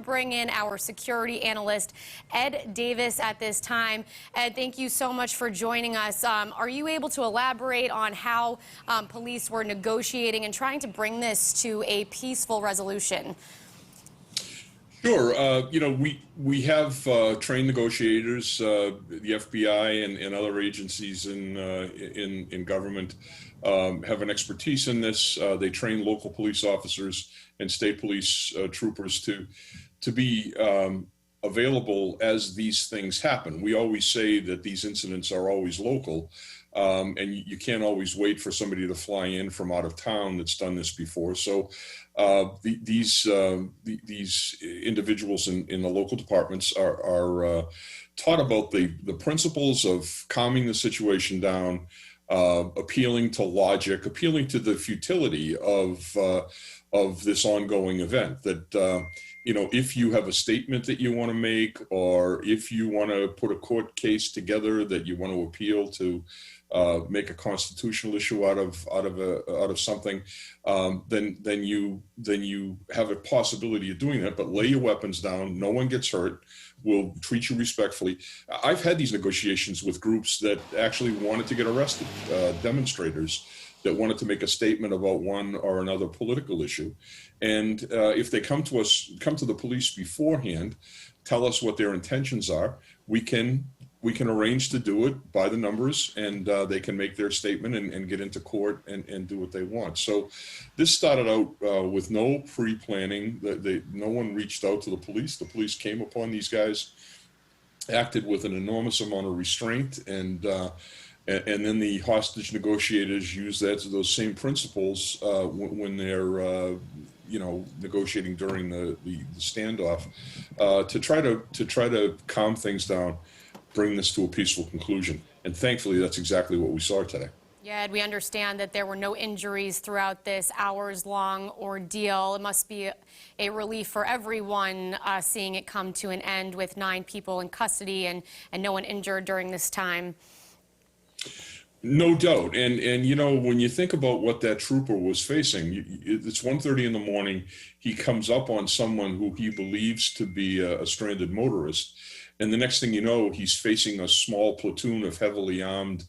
Bring in our security analyst, Ed Davis, at this time. Ed, thank you so much for joining us. Are you able to elaborate on how police were negotiating and trying to bring this to a peaceful resolution? Sure. We have trained negotiators. The FBI and other agencies in government have an expertise in this. They train local police officers and state police troopers to be available as these things happen. We always say that these incidents are always local, and you can't always wait for somebody to fly in from out of town that's done this before. So these individuals in the local departments are taught about the principles of calming the situation down, appealing to logic, appealing to the futility of this ongoing event. That if you have a statement that you want to make, or if you want to put a court case together that you want to appeal to make a constitutional issue out of something, then you have a possibility of doing that. But lay your weapons down. No one gets hurt. We'll treat you respectfully. I've had these negotiations with groups that actually wanted to get arrested, demonstrators that wanted to make a statement about one or another political issue. And if they come to the police beforehand, tell us what their intentions are, we can arrange to do it by the numbers, and they can make their statement and get into court and do what they want. So this started out with no pre-planning. No one reached out to the police. The police came upon these guys, acted with an enormous amount of restraint, and then the hostage negotiators use those same principles when they're negotiating during the standoff to try to calm things down, bring this to a peaceful conclusion. And thankfully, that's exactly what we saw today. Yeah, Ed, we understand that there were no injuries throughout this hours-long ordeal. It must be a relief for everyone seeing it come to an end with 9 people in custody and no one injured during this time. No doubt. And when you think about what that trooper was facing, it's 1:30 in the morning. He comes up on someone who he believes to be a stranded motorist. And the next thing you know, he's facing a small platoon of heavily armed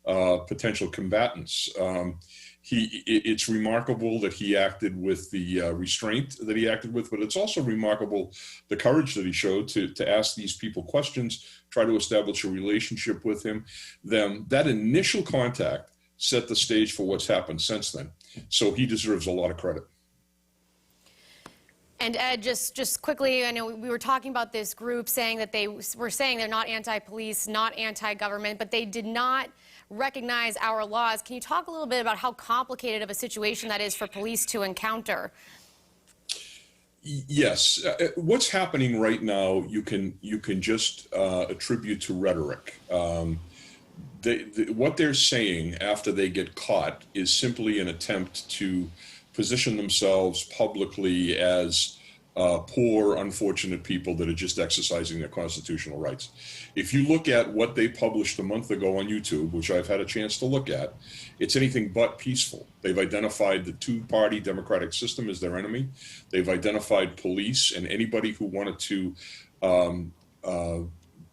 potential combatants. It's remarkable that he acted with the restraint that he acted with, but it's also remarkable the courage that he showed to ask these people questions, try to establish a relationship with them. That initial contact set the stage for what's happened since then. So he deserves a lot of credit. And Ed, just quickly, I know we were talking about this group saying that they were saying they're not anti-police, not anti-government, but they did not recognize our laws. Can you talk a little bit about how complicated of a situation that is for police to encounter? Yes. What's happening right now, you can just attribute to rhetoric. What they're saying after they get caught is simply an attempt to position themselves publicly as poor, unfortunate people that are just exercising their constitutional rights. If you look at what they published a month ago on YouTube, which I've had a chance to look at, it's anything but peaceful. They've identified the two-party democratic system as their enemy. They've identified police and anybody who wanted to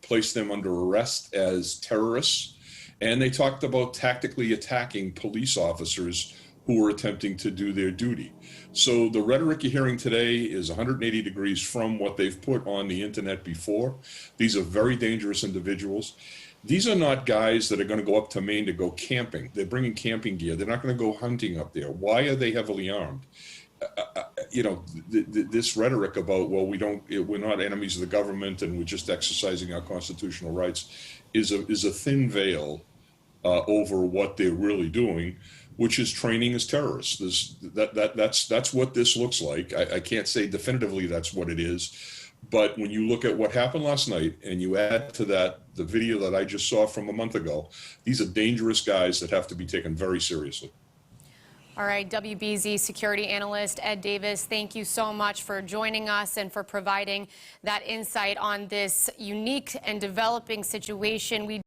place them under arrest as terrorists. And they talked about tactically attacking police officers who are attempting to do their duty. So the rhetoric you're hearing today is 180 degrees from what they've put on the internet before. These are very dangerous individuals. These are not guys that are going to go up to Maine to go camping. They're bringing camping gear. They're not going to go hunting up there. Why are they heavily armed? This rhetoric about, well, we're not enemies of the government and we're just exercising our constitutional rights is a thin veil over what they're really doing, which is training as terrorists. That's what this looks like. I can't say definitively that's what it is, but when you look at what happened last night and you add to that the video that I just saw from a month ago, these are dangerous guys that have to be taken very seriously. All right, WBZ security analyst Ed Davis, thank you so much for joining us and for providing that insight on this unique and developing situation.